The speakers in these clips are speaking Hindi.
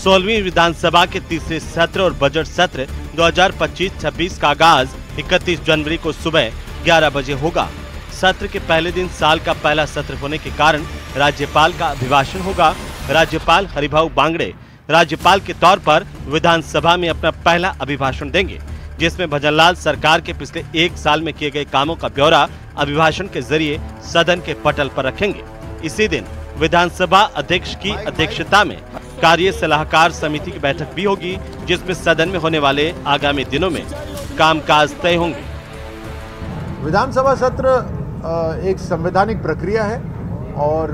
16वीं विधानसभा के तीसरे सत्र और बजट सत्र 2025-26 का आगाज 31 जनवरी को सुबह 11 बजे होगा। सत्र के पहले दिन साल का पहला सत्र होने के कारण राज्यपाल का अभिभाषण होगा। राज्यपाल हरिभाऊ बांगड़े राज्यपाल के तौर पर विधानसभा में अपना पहला अभिभाषण देंगे, जिसमें भजनलाल सरकार के पिछले 1 साल में किए गए कामों का ब्यौरा अभिभाषण के जरिए सदन के पटल पर रखेंगे। इसी दिन विधानसभा अध्यक्ष की अध्यक्षता में कार्य सलाहकार समिति की बैठक भी होगी, जिसमें सदन में होने वाले आगामी दिनों में कामकाज तय होंगे। विधानसभा सत्र एक संवैधानिक प्रक्रिया है और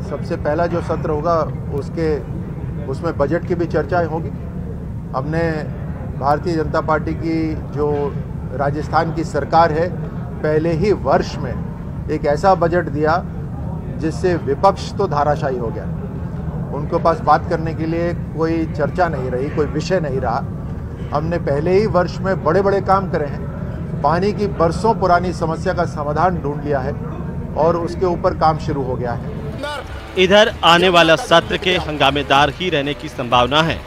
सबसे पहला जो सत्र होगा उसमें बजट की भी चर्चा होगी। हमने भारतीय जनता पार्टी की जो राजस्थान की सरकार है, पहले ही वर्ष में एक ऐसा बजट दिया जिससे विपक्ष तो धाराशायी हो गया। उनके पास बात करने के लिए कोई चर्चा नहीं रही, कोई विषय नहीं रहा। हमने पहले ही वर्ष में बड़े बड़े काम करे हैं। पानी की बरसों पुरानी समस्या का समाधान ढूंढ लिया है और उसके ऊपर काम शुरू हो गया है। इधर आने वाला सत्र के हंगामेदार ही रहने की संभावना है,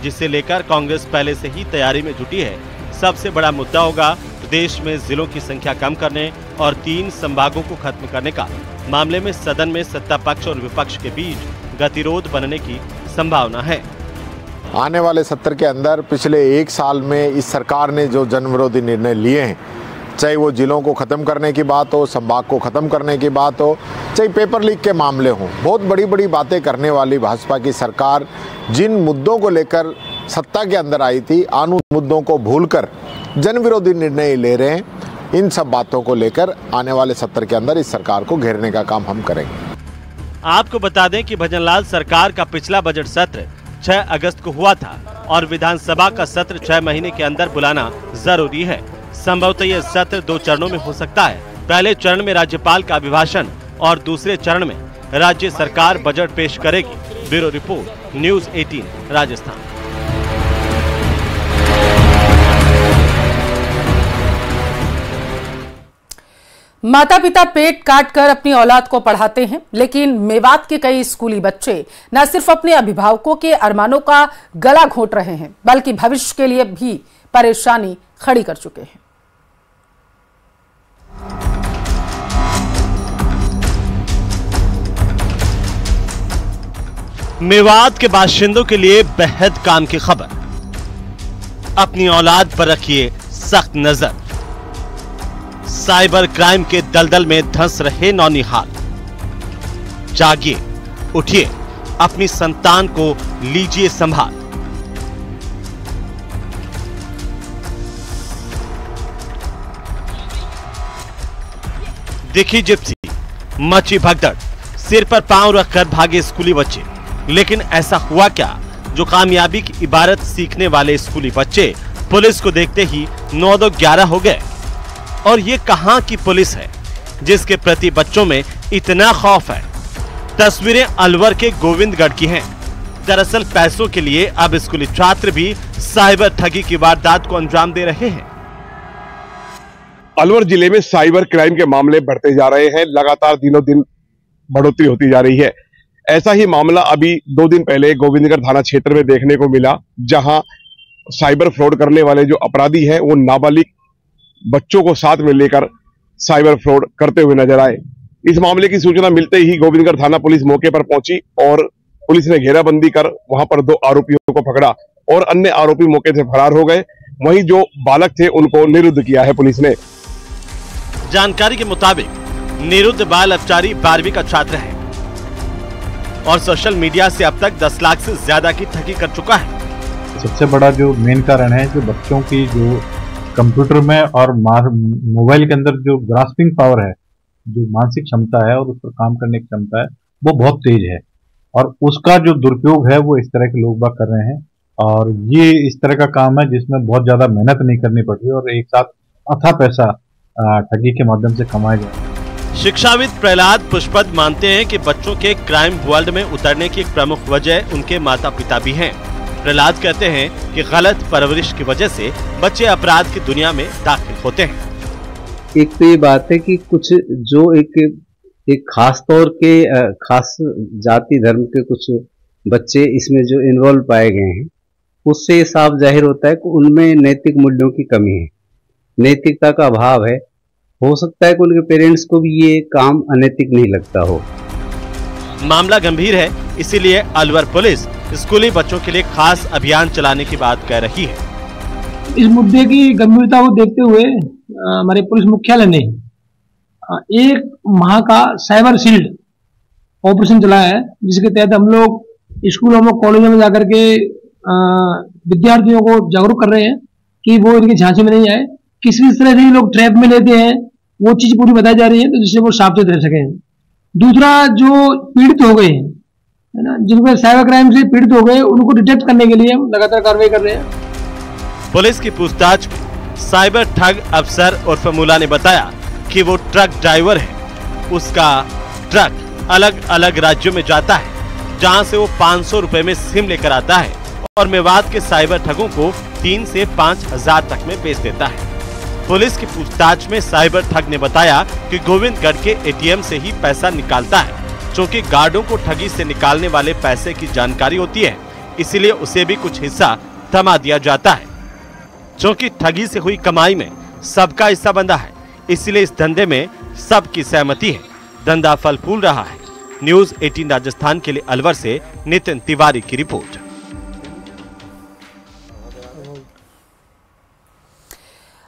जिसे लेकर कांग्रेस पहले से ही तैयारी में जुटी है। सबसे बड़ा मुद्दा होगा प्रदेश में जिलों की संख्या कम करने और 3 संभागों को खत्म करने का। मामले में सदन में सत्ता पक्ष और विपक्ष के बीच गतिरोध बनने की संभावना है। आने वाले सत्र के अंदर पिछले 1 साल में इस सरकार ने जो जन विरोधी निर्णय लिए हैं, चाहे वो जिलों को ख़त्म करने की बात हो, संभाग को ख़त्म करने की बात हो, चाहे पेपर लीक के मामले हों, बहुत बड़ी बड़ी बातें करने वाली भाजपा की सरकार जिन मुद्दों को लेकर सत्ता के अंदर आई थी, उन मुद्दों को भूलकर जन विरोधी निर्णय ले रहे हैं। इन सब बातों को लेकर आने वाले सत्र के अंदर इस सरकार को घेरने का काम हम करेंगे। आपको बता दें कि भजनलाल सरकार का पिछला बजट सत्र 6 अगस्त को हुआ था और विधानसभा का सत्र 6 महीने के अंदर बुलाना जरूरी है। संभवतः यह सत्र 2 चरणों में हो सकता है। पहले चरण में राज्यपाल का अभिभाषण और दूसरे चरण में राज्य सरकार बजट पेश करेगी। Bureau report, news 18 Rajasthan. माता पिता पेट काट कर अपनी औलाद को पढ़ाते हैं, लेकिन मेवात के कई स्कूली बच्चे न सिर्फ अपने अभिभावकों के अरमानों का गला घोंट रहे हैं, बल्कि भविष्य के लिए भी परेशानी खड़ी कर चुके हैं। मेवात के बाशिंदों के लिए बेहद काम की खबर। अपनी औलाद पर रखिए सख्त नजर। साइबर क्राइम के दलदल में धंस रहे नौनिहाल। जागिए, उठिए, अपनी संतान को लीजिए संभाल। दिखी जिप्सी, मची भगदड़, सिर पर पांव रखकर भागे स्कूली बच्चे। लेकिन ऐसा हुआ क्या जो कामयाबी की इबारत सीखने वाले स्कूली बच्चे पुलिस को देखते ही 9-11 हो गए। और ये कहां की पुलिस है जिसके प्रति बच्चों में इतना खौफ है? तस्वीरें अलवर के गोविंदगढ़ की हैं। दरअसल पैसों के लिए अब स्कूली छात्र भी साइबर ठगी की वारदात को अंजाम दे रहे हैं। अलवर जिले में साइबर क्राइम के मामले बढ़ते जा रहे हैं। लगातार दिनों दिन बढ़ोतरी होती जा रही है। ऐसा ही मामला अभी 2 दिन पहले गोविंदगढ़ थाना क्षेत्र में देखने को मिला, जहां साइबर फ्रॉड करने वाले जो अपराधी हैं वो नाबालिग बच्चों को साथ में लेकर साइबर फ्रॉड करते हुए नजर आए। इस मामले की सूचना मिलते ही गोविंदगढ़ थाना पुलिस मौके पर पहुंची और पुलिस ने घेराबंदी कर वहां पर 2 आरोपियों को पकड़ा और अन्य आरोपी मौके से फरार हो गए। वहीं जो बालक थे उनको निरुद्ध किया है पुलिस ने। जानकारी के मुताबिक निरुद्ध बाल अपचारी 12वीं का छात्र है और सोशल मीडिया से अब तक 10 लाख से ज्यादा की ठगी कर चुका है। सबसे बड़ा जो मेन कारण है, जो बच्चों की जो कंप्यूटर में और मोबाइल के अंदर जो ग्रास्पिंग पावर है, जो मानसिक क्षमता है और उस पर काम करने की क्षमता है, वो बहुत तेज है और उसका जो दुरुपयोग है वो इस तरह के लोग बाग कर रहे हैं। और ये इस तरह का काम है जिसमें बहुत ज्यादा मेहनत नहीं करनी पड़ती और एक साथ अथाह पैसा ठगी के माध्यम से कमाया जाए। शिक्षाविद प्रहलाद पुष्पद मानते हैं कि बच्चों के क्राइम वर्ल्ड में उतरने की एक प्रमुख वजह उनके माता पिता भी हैं। प्रहलाद कहते हैं कि गलत परवरिश की वजह से बच्चे अपराध की दुनिया में दाखिल होते हैं। एक तो ये बात है कि कुछ जो एक खास तौर के खास जाति धर्म के कुछ बच्चे इसमें जो इन्वॉल्व पाए गए हैं, उससे साफ जाहिर होता है कि उनमें नैतिक मूल्यों की कमी है, नैतिकता का अभाव है। हो सकता है कि उनके पेरेंट्स को भी ये काम अनैतिक नहीं लगता हो। मामला गंभीर है, इसीलिए अलवर पुलिस स्कूली बच्चों के लिए खास अभियान चलाने की बात कह रही है। इस मुद्दे की गंभीरता को देखते हुए हमारे पुलिस मुख्यालय ने एक माह का साइबर शील्ड ऑपरेशन चलाया है, जिसके तहत हम लोग स्कूलों में, कॉलेजों में जाकर के विद्यार्थियों को जागरूक कर रहे हैं कि वो इनकी झांसे में नहीं आए। किस तरह से लोग ट्रैप में लेते हैं, वो चीज पूरी बताई जा रही है, तो जिससे वो सावधान रह सके। दूसरा, जो पीड़ित हो गए हैं, है ना, जिनको साइबर क्राइम से पीड़ित हो गए, उनको डिटेक्ट करने के लिए हम लगातार कार्रवाई कर रहे हैं। पुलिस की पूछताछ में साइबर ठग अफसर उर्फ मुला ने बताया कि वो ट्रक ड्राइवर है। उसका ट्रक अलग अलग राज्यों में जाता है, जहां से वो 500 रुपए में सिम लेकर आता है और मेवात के साइबर ठगों को 3 से 5 हजार तक में बेच देता है। पुलिस की पूछताछ में साइबर ठग ने बताया कि गोविंदगढ़ के एटीएम से ही पैसा निकालता है। क्योंकि गार्डों को ठगी से निकालने वाले पैसे की जानकारी होती है, इसीलिए उसे भी कुछ हिस्सा थमा दिया जाता है। क्योंकि ठगी से हुई कमाई में सबका हिस्सा बंधा है, इसलिए इस धंधे में सबकी सहमति है। धंधा फल फूल रहा है। न्यूज़ 18 राजस्थान के लिए अलवर से नितिन तिवारी की रिपोर्ट।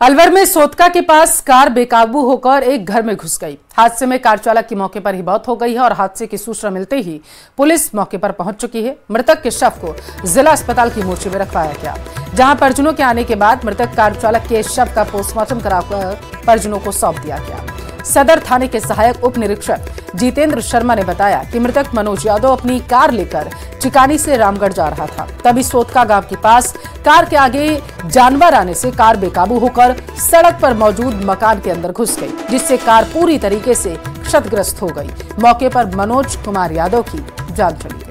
अलवर में सोतका के पास कार बेकाबू होकर एक घर में घुस गई। हादसे में कार चालक की मौके पर ही मौत हो गई है और हादसे की सूचना मिलते ही पुलिस मौके पर पहुंच चुकी है। मृतक के शव को जिला अस्पताल की मोर्चे में रखवाया गया, जहां परिजनों के आने के बाद मृतक कार चालक के शव का पोस्टमार्टम कराकर परिजनों को सौंप दिया गया। सदर थाने के सहायक उप निरीक्षक जितेंद्र शर्मा ने बताया कि मृतक मनोज यादव अपनी कार लेकर चिकानी से रामगढ़ जा रहा था। तभी सोतका गांव के पास कार के आगे जानवर आने से कार बेकाबू होकर सड़क पर मौजूद मकान के अंदर घुस गई, जिससे कार पूरी तरीके से क्षतिग्रस्त हो गई। मौके पर मनोज कुमार यादव की जान चली गई।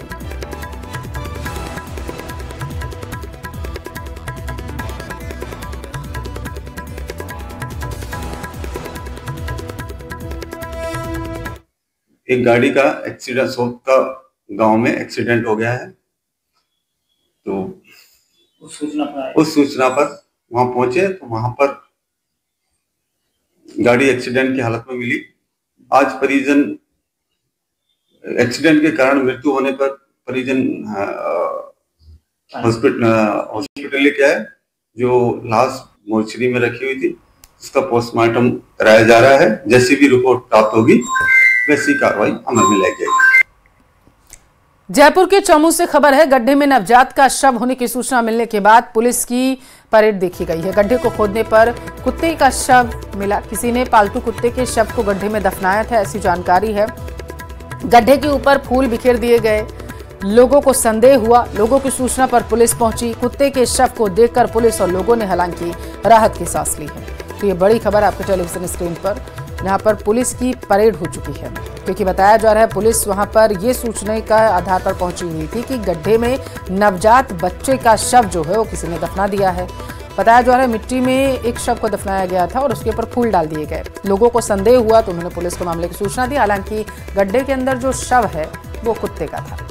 एक गाड़ी का एक्सीडेंट, सोतका गांव में एक्सीडेंट हो गया है। तो उस सूचना पर वहां पहुंचे तो वहां पर गाड़ी एक्सीडेंट की हालत में मिली। आज परिजन, एक्सीडेंट के कारण मृत्यु होने पर परिजन हॉस्पिटल लेके आए, जो लाश मोर्चरी में रखी हुई थी। उसका पोस्टमार्टम कराया जा रहा है। जैसी भी रिपोर्ट प्राप्त होगी वैसी कार्रवाई अमल में लाई जाएगी। जयपुर के चौमू से खबर है, गड्ढे में नवजात का शव होने की सूचना मिलने के बाद पुलिस की परेड देखी गई है। गड्ढे को खोदने पर कुत्ते का शव मिला। किसी ने पालतू कुत्ते के शव को गड्ढे में दफनाया था, ऐसी जानकारी है। गड्ढे के ऊपर फूल बिखेर दिए गए। लोगों को संदेह हुआ। लोगों की सूचना पर पुलिस पहुंची। कुत्ते के शव को देखकर पुलिस और लोगों ने हालांकि राहत की सांस ली है। तो ये बड़ी खबर आपके टेलीविजन स्क्रीन पर, जहां पर पुलिस की परेड हो चुकी है, क्योंकि बताया जा रहा है पुलिस वहां पर ये सूचना का आधार पर पहुंची हुई थी कि गड्ढे में नवजात बच्चे का शव जो है वो किसी ने दफना दिया है। बताया जा रहा है मिट्टी में एक शव को दफनाया गया था और उसके ऊपर फूल डाल दिए गए। लोगों को संदेह हुआ तो उन्होंने पुलिस को मामले की सूचना दी। हालांकि गड्ढे के अंदर जो शव है वो कुत्ते का था।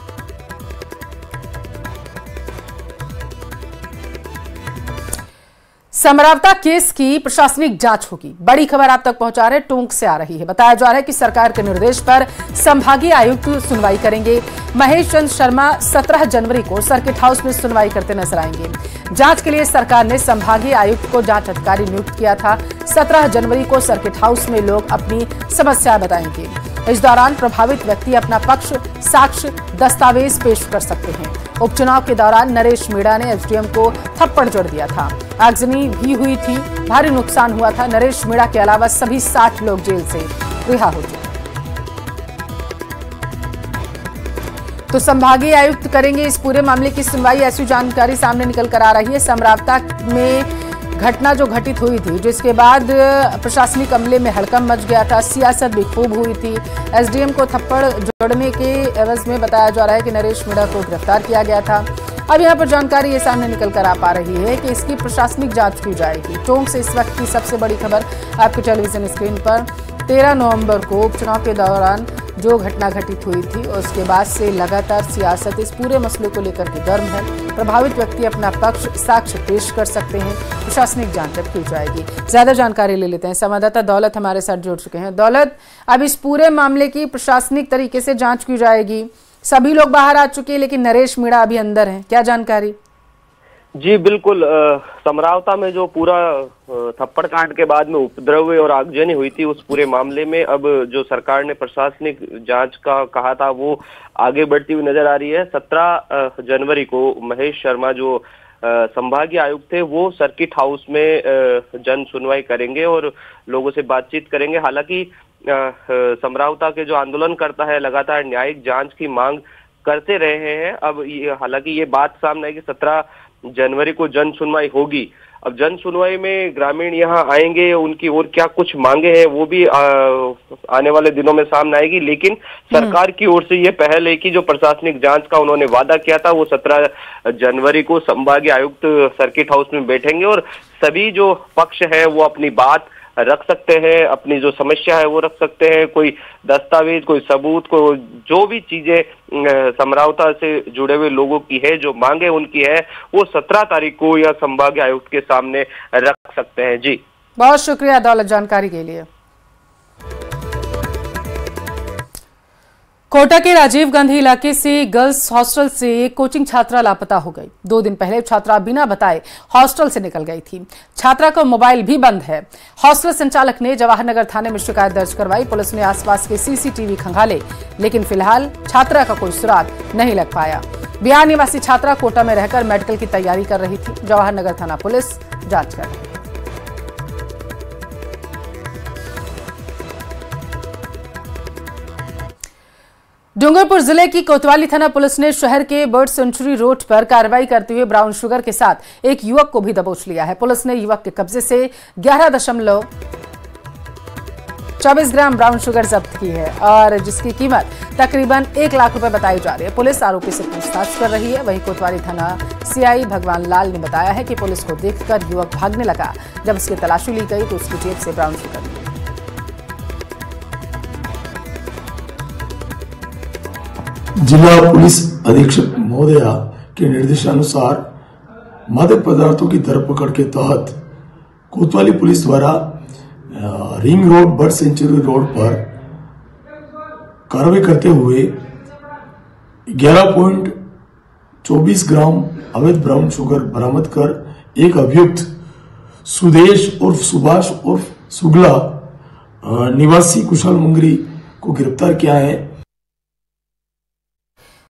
समरावता केस की प्रशासनिक जांच होगी। बड़ी खबर आप तक पहुंचा रहे टोंक से आ रही है। बताया जा रहा है कि सरकार के निर्देश पर संभागीय आयुक्त सुनवाई करेंगे। महेश चंद्र शर्मा 17 जनवरी को सर्किट हाउस में सुनवाई करते नजर आएंगे। जांच के लिए सरकार ने संभागीय आयुक्त को जांच अधिकारी नियुक्त किया था। 17 जनवरी को सर्किट हाउस में लोग अपनी समस्याएं बताएंगे। इस दौरान प्रभावित व्यक्ति अपना पक्ष, साक्ष्य, दस्तावेज पेश कर सकते हैं। उपचुनाव के दौरान नरेश मीणा ने एसडीएम को थप्पड़ जड़ दिया था। आगजनी भी हुई थी, भारी नुकसान हुआ था। नरेश मीणा के अलावा सभी 60 लोग जेल से रिहा हो चुके। तो संभागीय आयुक्त करेंगे इस पूरे मामले की सुनवाई, ऐसी जानकारी सामने निकल कर आ रही है। समरावता में घटना जो घटित हुई थी, जिसके बाद प्रशासनिक अमले में हड़कंप मच गया था, सियासत भी खूब हुई थी। एसडीएम को थप्पड़ जोड़ने के एवज में बताया जा रहा है कि नरेश मीणा को गिरफ्तार किया गया था। अब यहाँ पर जानकारी ये सामने निकल कर आ पा रही है कि इसकी प्रशासनिक जांच की जाएगी। टोंक से इस वक्त की सबसे बड़ी खबर आपके टेलीविजन स्क्रीन पर। 13 नवंबर को उपचुनाव के दौरान जो घटना घटित हुई थी उसके बाद से लगातार सियासत इस पूरे मसले को लेकर के गर्म है। प्रभावित व्यक्ति अपना पक्ष साक्ष्य पेश कर सकते हैं, प्रशासनिक जांच की जाएगी। ज्यादा जानकारी ले लेते हैं, संवाददाता दौलत हमारे साथ जुड़ चुके हैं। दौलत, अब इस पूरे मामले की प्रशासनिक तरीके से जांच की जाएगी, सभी लोग बाहर आ चुके हैं लेकिन नरेश मीणा अभी अंदर हैं, क्या जानकारी? जी बिल्कुल, समरावता में जो पूरा थप्पड़ कांड के बाद में उपद्रव और आगजनी हुई थी, उस पूरे मामले में अब जो सरकार ने प्रशासनिक जांच का कहा था वो आगे बढ़ती हुई नजर आ रही है। 17 जनवरी को महेश शर्मा जो संभागीय आयुक्त थे वो सर्किट हाउस में जन सुनवाई करेंगे और लोगों से बातचीत करेंगे। हालांकि समरावता के जो आंदोलनकर्ता है लगातार न्यायिक जांच की मांग करते रहे हैं। अब हालांकि ये बात सामने आई कि 17 जनवरी को जन सुनवाई होगी। अब जन सुनवाई में ग्रामीण यहाँ आएंगे, उनकी और क्या कुछ मांगे हैं वो भी आने वाले दिनों में सामने आएगी। लेकिन सरकार की ओर से ये पहल है कि जो प्रशासनिक जांच का उन्होंने वादा किया था वो 17 जनवरी को संभागीय आयुक्त सर्किट हाउस में बैठेंगे और सभी जो पक्ष है वो अपनी बात रख सकते हैं, अपनी जो समस्या है वो रख सकते हैं, कोई दस्तावेज, कोई सबूत, को जो भी चीजें समरावता से जुड़े हुए लोगों की है, जो मांगे उनकी है, वो 17 तारीख को या संभागीय आयुक्त के सामने रख सकते हैं। जी बहुत शुक्रिया दौलत जानकारी के लिए। कोटा के राजीव गांधी इलाके से गर्ल्स हॉस्टल से एक कोचिंग छात्रा लापता हो गई। 2 दिन पहले छात्रा बिना बताए हॉस्टल से निकल गई थी। छात्रा का मोबाइल भी बंद है। हॉस्टल संचालक ने जवाहर नगर थाने में शिकायत दर्ज करवाई। पुलिस ने आसपास के सीसीटीवी खंगाले, लेकिन फिलहाल छात्रा का कोई सुराग नहीं लग पाया। बिहार निवासी छात्रा कोटा में रहकर मेडिकल की तैयारी कर रही थी। जवाहर नगर थाना पुलिस जांच कर रही है। डूंगरपुर जिले की कोतवाली थाना पुलिस ने शहर के बर्ड सेंचुरी रोड पर कार्रवाई करते हुए ब्राउन शुगर के साथ एक युवक को भी दबोच लिया है। पुलिस ने युवक के कब्जे से 11.24 ग्राम ब्राउन शुगर जब्त की है और जिसकी कीमत तकरीबन 1 लाख रुपए बताई जा रही है। पुलिस आरोपी से पूछताछ कर रही है। वहीं कोतवाली थाना सीआई भगवान लाल ने बताया है कि पुलिस को देखकर युवक भागने लगा। जब उसकी तलाशी ली गई तो उसकी जेब से ब्राउन शुगर मिली। जिला पुलिस अधीक्षक महोदया के निर्देशानुसार मादक पदार्थों की धरपकड़ के तहत कोतवाली पुलिस द्वारा ring road bird sanctuary road पर कार्रवाई करते हुए 11.24 ग्राम अवैध ब्राउन शुगर बरामद कर एक अभियुक्त सुदेश उर्फ सुभाष उर्फ सुगला निवासी कुशल मुंगरी को गिरफ्तार किया है।